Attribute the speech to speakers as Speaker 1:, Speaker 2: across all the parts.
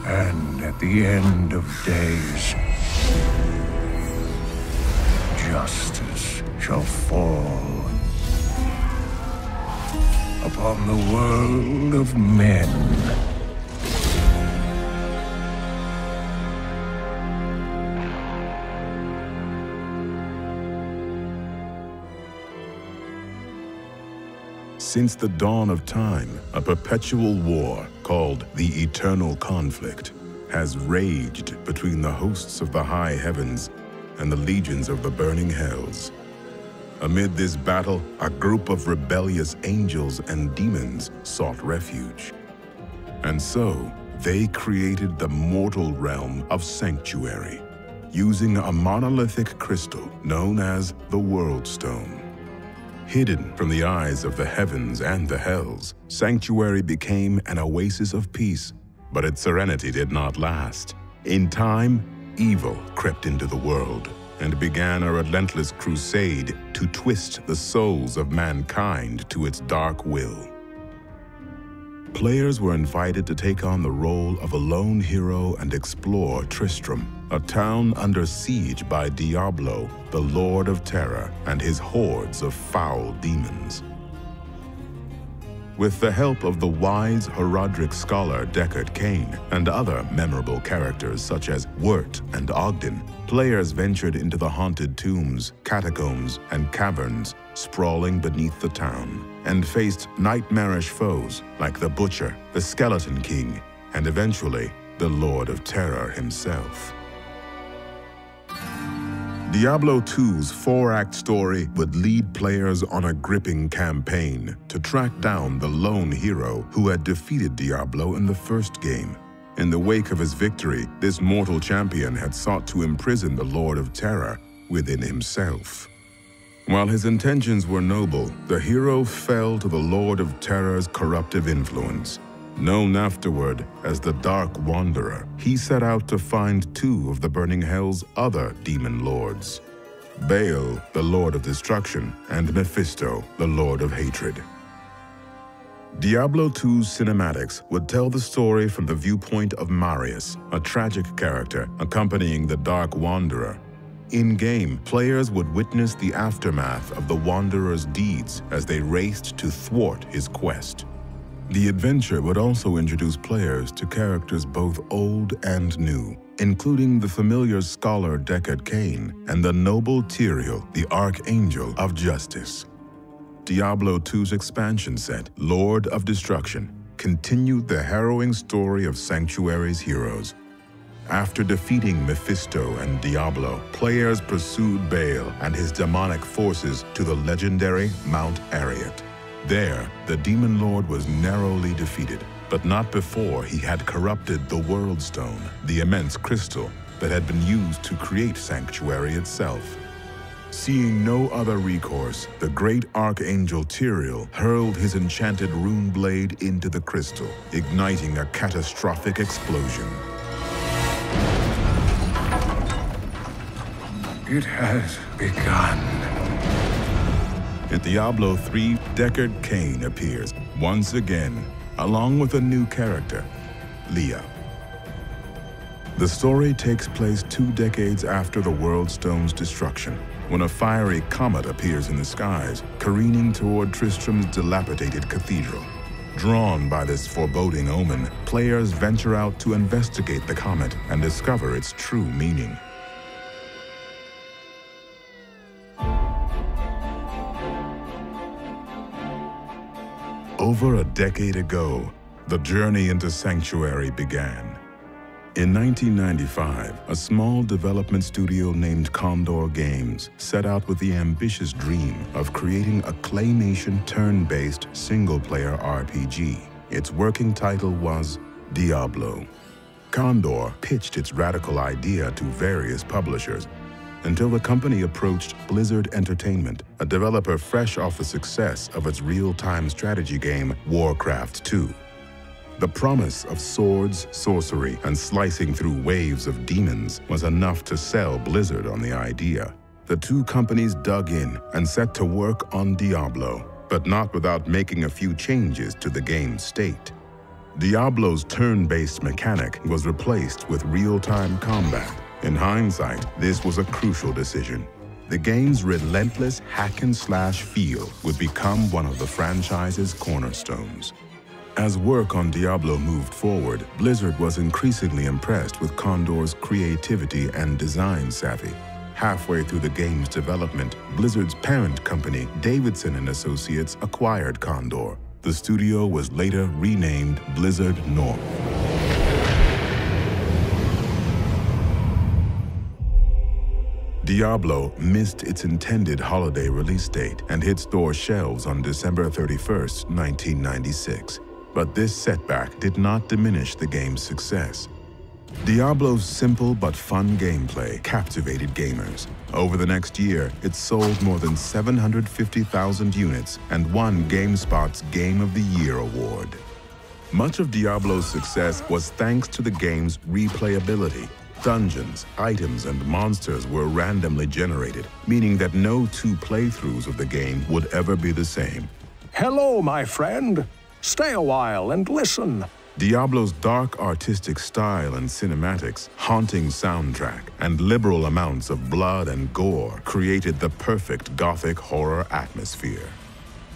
Speaker 1: And at the end of days, justice shall fall upon the world of men.
Speaker 2: Since the dawn of time, a perpetual war called the Eternal Conflict has raged between the hosts of the high heavens and the legions of the burning hells. Amid this battle, a group of rebellious angels and demons sought refuge. And so, they created the mortal realm of Sanctuary, using a monolithic crystal known as the World Stone. Hidden from the eyes of the heavens and the hells, Sanctuary became an oasis of peace, but its serenity did not last. In time, evil crept into the world and began a relentless crusade to twist the souls of mankind to its dark will. Players were invited to take on the role of a lone hero and explore Tristram, a town under siege by Diablo, the Lord of Terror, and his hordes of foul demons. With the help of the wise Horadric scholar Deckard Cain and other memorable characters such as Wirt and Ogden, players ventured into the haunted tombs, catacombs, and caverns sprawling beneath the town, and faced nightmarish foes like the Butcher, the Skeleton King, and eventually the Lord of Terror himself. Diablo 2's 4-act story would lead players on a gripping campaign to track down the lone hero who had defeated Diablo in the first game. In the wake of his victory, this mortal champion had sought to imprison the Lord of Terror within himself. While his intentions were noble, the hero fell to the Lord of Terror's corruptive influence. Known afterward as the Dark Wanderer, he set out to find two of the Burning Hell's other demon lords, Baal, the Lord of Destruction, and Mephisto, the Lord of Hatred. Diablo 2's cinematics would tell the story from the viewpoint of Marius, a tragic character accompanying the Dark Wanderer. In-game, players would witness the aftermath of the Wanderer's deeds as they raced to thwart his quest. The adventure would also introduce players to characters both old and new, including the familiar scholar Deckard Cain and the noble Tyrael, the Archangel of Justice. Diablo 2's expansion set, Lord of Destruction, continued the harrowing story of Sanctuary's heroes. After defeating Mephisto and Diablo, players pursued Baal and his demonic forces to the legendary Mount Arreat. There, the Demon Lord was narrowly defeated, but not before he had corrupted the World Stone, the immense crystal that had been used to create Sanctuary itself. Seeing no other recourse, the great Archangel Tyrael hurled his enchanted rune blade into the crystal, igniting a catastrophic explosion.
Speaker 1: It has begun.
Speaker 2: In Diablo 3, Deckard Cain appears once again, along with a new character, Leah. The story takes place 2 decades after the World Stone's destruction, when a fiery comet appears in the skies, careening toward Tristram's dilapidated cathedral. Drawn by this foreboding omen, players venture out to investigate the comet and discover its true meaning. Over a decade ago, the journey into Sanctuary began. In 1995, a small development studio named Condor Games set out with the ambitious dream of creating a claymation turn-based single-player RPG. Its working title was Diablo. Condor pitched its radical idea to various publishers, until the company approached Blizzard Entertainment, a developer fresh off the success of its real-time strategy game, Warcraft 2. The promise of swords, sorcery, and slicing through waves of demons was enough to sell Blizzard on the idea. The two companies dug in and set to work on Diablo, but not without making a few changes to the game's state. Diablo's turn-based mechanic was replaced with real-time combat. In hindsight, this was a crucial decision. The game's relentless hack-and-slash feel would become one of the franchise's cornerstones. As work on Diablo moved forward, Blizzard was increasingly impressed with Condor's creativity and design savvy. Halfway through the game's development, Blizzard's parent company, Davidson & Associates, acquired Condor. The studio was later renamed Blizzard North. Diablo missed its intended holiday release date and hit store shelves on December 31st, 1996. But this setback did not diminish the game's success. Diablo's simple but fun gameplay captivated gamers. Over the next year, it sold more than 750,000 units and won GameSpot's Game of the Year award. Much of Diablo's success was thanks to the game's replayability. Dungeons, items, and monsters were randomly generated, meaning that no two playthroughs of the game would ever be the same.
Speaker 1: Hello, my friend. Stay a while and listen.
Speaker 2: Diablo's dark artistic style and cinematics, haunting soundtrack, and liberal amounts of blood and gore created the perfect gothic horror atmosphere.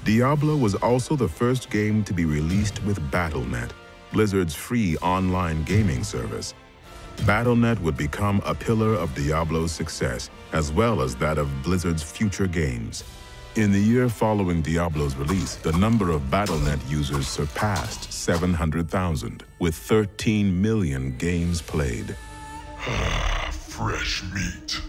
Speaker 2: Diablo was also the first game to be released with Battle.net, Blizzard's free online gaming service. Battle.net would become a pillar of Diablo's success, as well as that of Blizzard's future games. In the year following Diablo's release, the number of Battle.net users surpassed 700,000, with 13 million games played.
Speaker 3: Fresh meat.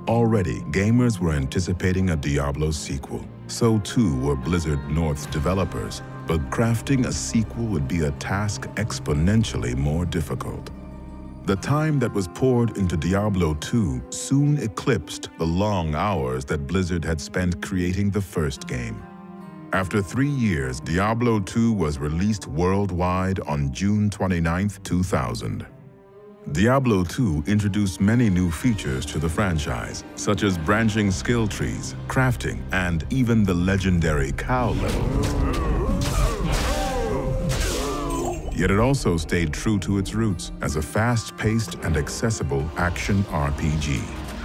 Speaker 2: Already, gamers were anticipating a Diablo sequel. So too were Blizzard North's developers, but crafting a sequel would be a task exponentially more difficult. The time that was poured into Diablo 2 soon eclipsed the long hours that Blizzard had spent creating the first game. After 3 years, Diablo 2 was released worldwide on June 29, 2000. Diablo 2 introduced many new features to the franchise, such as branching skill trees, crafting, and even the legendary cow level. Yet it also stayed true to its roots as a fast-paced and accessible action RPG.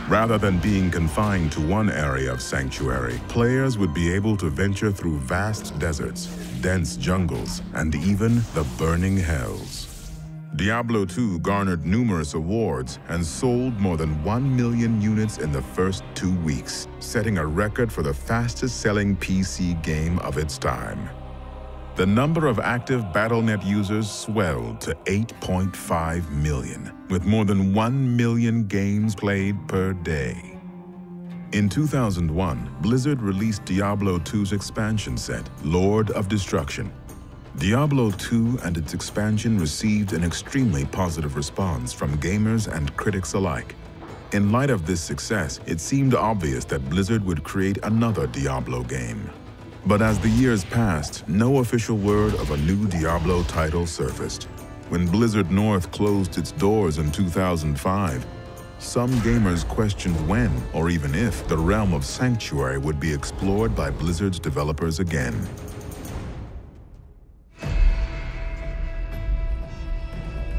Speaker 2: Rather than being confined to one area of Sanctuary, players would be able to venture through vast deserts, dense jungles, and even the burning hells. Diablo 2 garnered numerous awards and sold more than 1 million units in the first 2 weeks, setting a record for the fastest-selling PC game of its time. The number of active Battle.net users swelled to 8.5 million, with more than 1 million games played per day. In 2001, Blizzard released Diablo 2's expansion set, Lord of Destruction. Diablo 2 and its expansion received an extremely positive response from gamers and critics alike. In light of this success, it seemed obvious that Blizzard would create another Diablo game. But as the years passed, no official word of a new Diablo title surfaced. When Blizzard North closed its doors in 2005, some gamers questioned when, or even if, the realm of Sanctuary would be explored by Blizzard's developers again.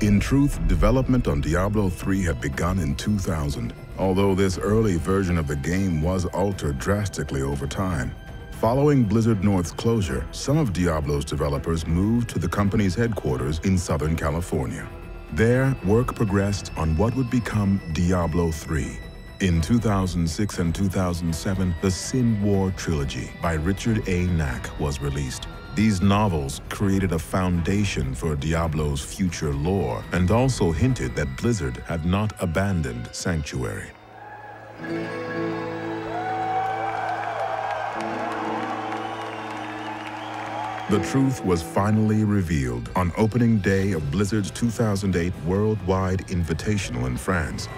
Speaker 2: In truth, development on Diablo 3 had begun in 2000, although this early version of the game was altered drastically over time. Following Blizzard North's closure, some of Diablo's developers moved to the company's headquarters in Southern California. There, work progressed on what would become Diablo 3. In 2006 and 2007, the Sin War trilogy by Richard A. Knack was released. These novels created a foundation for Diablo's future lore and also hinted that Blizzard had not abandoned Sanctuary. The truth was finally revealed on opening day of Blizzard's 2008 Worldwide Invitational in France.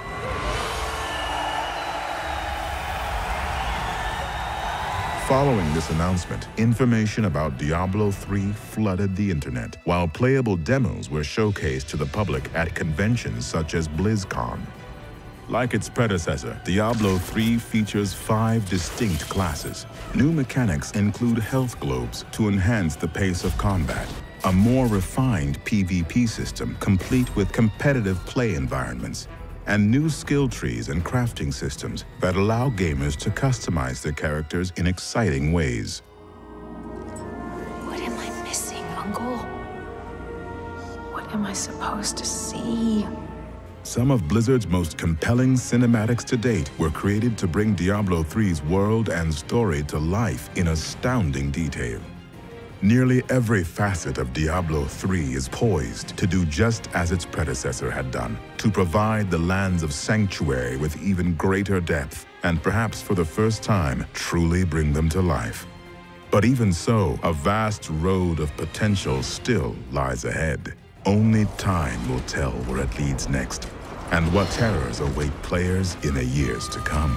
Speaker 2: Following this announcement, information about Diablo 3 flooded the internet, while playable demos were showcased to the public at conventions such as BlizzCon. Like its predecessor, Diablo 3 features 5 distinct classes. New mechanics include health globes to enhance the pace of combat, a more refined PvP system complete with competitive play environments, and new skill trees and crafting systems that allow gamers to customize their characters in exciting ways.
Speaker 3: What am I missing, Uncle? What am I supposed to see?
Speaker 2: Some of Blizzard's most compelling cinematics to date were created to bring Diablo 3's world and story to life in astounding detail. Nearly every facet of Diablo 3 is poised to do just as its predecessor had done, to provide the lands of Sanctuary with even greater depth, and perhaps for the first time, truly bring them to life. But even so, a vast road of potential still lies ahead. Only time will tell where it leads next, and what terrors await players in the years to come.